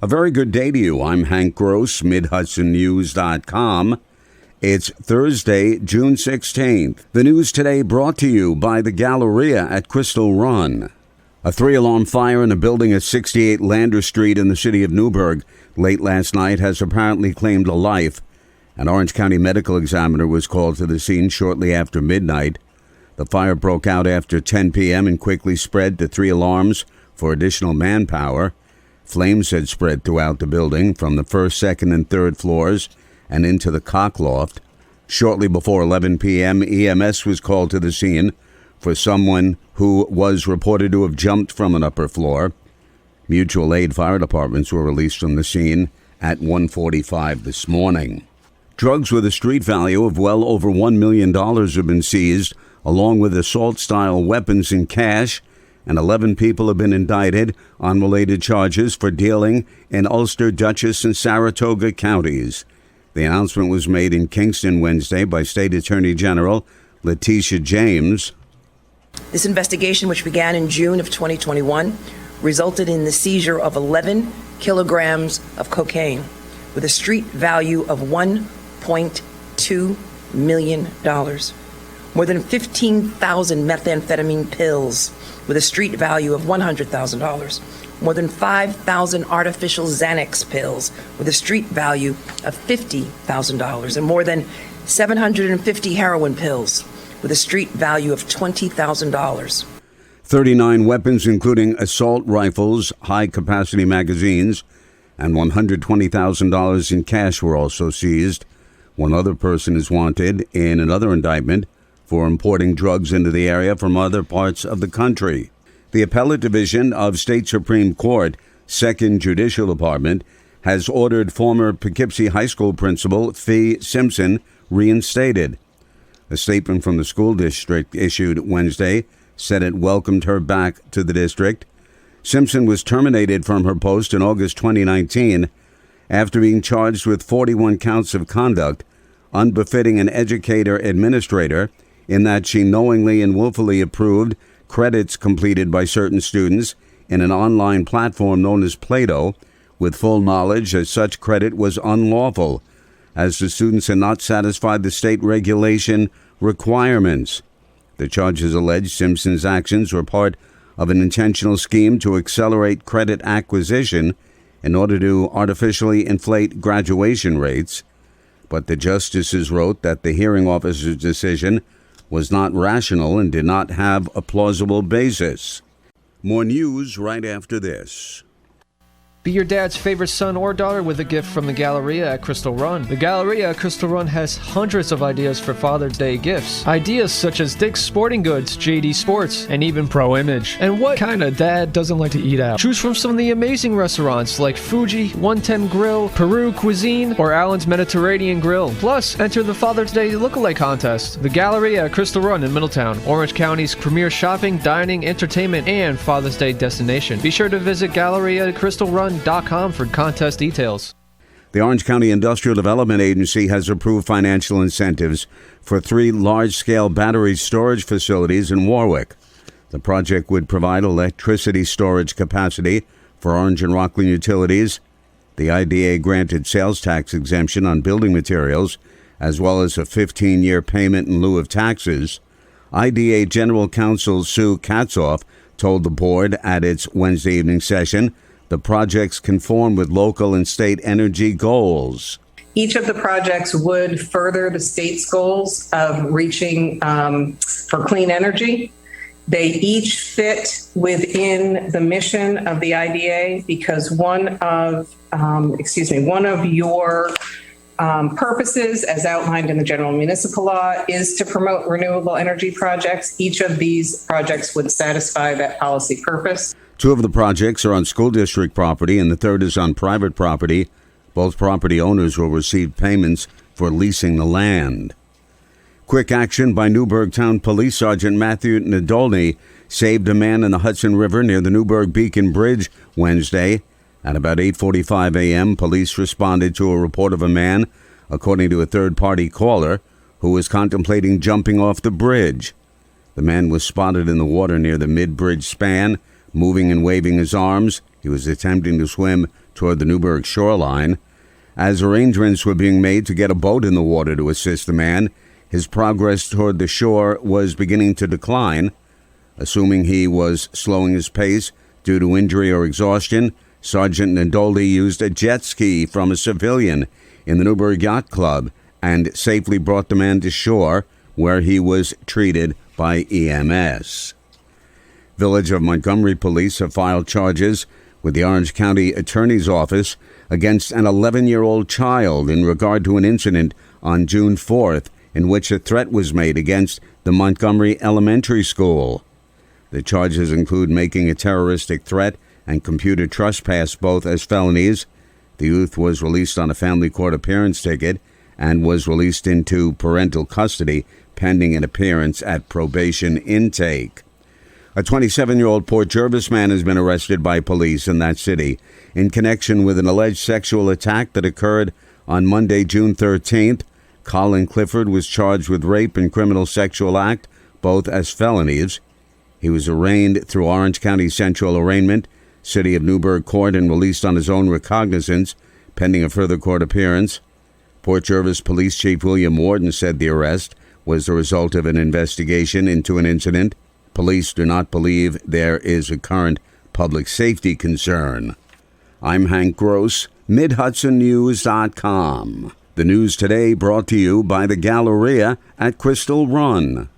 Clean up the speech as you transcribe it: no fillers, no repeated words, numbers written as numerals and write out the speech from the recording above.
A very good day to you. I'm Hank Gross, MidHudsonNews.com. It's Thursday, June 16th. The news today brought to you by the Galleria at Crystal Run. A 3-alarm fire in a building at 68 Lander Street in the city of Newburgh late last night has apparently claimed a life. An Orange County medical examiner was called to the scene shortly after midnight. The fire broke out after 10 p.m. and quickly spread to 3 alarms for additional manpower. Flames had spread throughout the building from the first, second, and third floors and into the cock loft. Shortly before 11 p.m., EMS was called to the scene for someone who was reported to have jumped from an upper floor. Mutual aid fire departments were released from the scene at 1:45 this morning. Drugs with a street value of well over $1 million have been seized, along with assault-style weapons and cash, and 11 people have been indicted on related charges for dealing in Ulster, Dutchess, and Saratoga counties. The announcement was made in Kingston Wednesday by State Attorney General Letitia James. This investigation, which began in June of 2021, resulted in the seizure of 11 kilograms of cocaine with a street value of $1.2 million. More than 15,000 methamphetamine pills with a street value of $100,000. More than 5,000 artificial Xanax pills with a street value of $50,000. And more than 750 heroin pills with a street value of $20,000. 39 weapons, including assault rifles, high-capacity magazines, and $120,000 in cash were also seized. One other person is wanted in another indictment for importing drugs into the area from other parts of the country. The Appellate Division of State Supreme Court, Second Judicial Department, has ordered former Poughkeepsie High School principal Fee Simpson reinstated. A statement from the school district issued Wednesday said it welcomed her back to the district. Simpson was terminated from her post in August 2019 after being charged with 41 counts of conduct unbefitting an educator-administrator in that she knowingly and willfully approved credits completed by certain students in an online platform known as Plato, with full knowledge that such credit was unlawful, as the students had not satisfied the state regulation requirements. The charges allege Simpson's actions were part of an intentional scheme to accelerate credit acquisition in order to artificially inflate graduation rates. But the justices wrote that the hearing officer's decision was not rational and did not have a plausible basis. More news right after this. Be your dad's favorite son or daughter with a gift from the Galleria at Crystal Run. The Galleria at Crystal Run has hundreds of ideas for Father's Day gifts. Ideas such as Dick's Sporting Goods, JD Sports, and even Pro Image. And what kind of dad doesn't like to eat out? Choose from some of the amazing restaurants like Fuji, 110 Grill, Peru Cuisine, or Allen's Mediterranean Grill. Plus, enter the Father's Day Lookalike Contest. The Galleria at Crystal Run in Middletown, Orange County's premier shopping, dining, entertainment, and Father's Day destination. Be sure to visit Galleria at Crystal Run for contest details. The Orange County Industrial Development Agency has approved financial incentives for 3 large-scale battery storage facilities in Warwick. The project would provide electricity storage capacity for Orange and Rockland utilities. The IDA granted sales tax exemption on building materials, as well as a 15-year payment in lieu of taxes. IDA General Counsel Sue Katzoff told the board at its Wednesday evening session the projects conform with local and state energy goals. Each of the projects would further the state's goals of reaching for clean energy. They each fit within the mission of the IDA because one of your purposes, as outlined in the general municipal law, is to promote renewable energy projects. Each of these projects would satisfy that policy purpose. 2 of the projects are on school district property, and the third is on private property. Both property owners will receive payments for leasing the land. Quick action by Newburgh Town Police Sergeant Matthew Nadolny saved a man in the Hudson River near the Newburgh Beacon Bridge Wednesday. At about 8:45 a.m., police responded to a report of a man, according to a third-party caller, who was contemplating jumping off the bridge. The man was spotted in the water near the mid-bridge span, moving and waving his arms. He was attempting to swim toward the Newburgh shoreline. As arrangements were being made to get a boat in the water to assist the man, his progress toward the shore was beginning to decline. Assuming he was slowing his pace due to injury or exhaustion, Sergeant Nandoldi used a jet ski from a civilian in the Newburgh Yacht Club and safely brought the man to shore, where he was treated by EMS. Village of Montgomery police have filed charges with the Orange County Attorney's Office against an 11-year-old child in regard to an incident on June 4th in which a threat was made against the Montgomery Elementary School. The charges include making a terroristic threat and computer trespass, both as felonies. The youth was released on a family court appearance ticket and was released into parental custody pending an appearance at probation intake. A 27-year-old Port Jervis man has been arrested by police in that city in connection with an alleged sexual attack that occurred on Monday, June 13th. Colin Clifford was charged with rape and criminal sexual act, both as felonies. He was arraigned through Orange County Central Arraignment, City of Newburgh Court, and released on his own recognizance, pending a further court appearance. Port Jervis Police Chief William Warden said the arrest was the result of an investigation into an incident. Police do not believe there is a current public safety concern. I'm Hank Gross, MidHudsonNews.com. The news today brought to you by the Galleria at Crystal Run.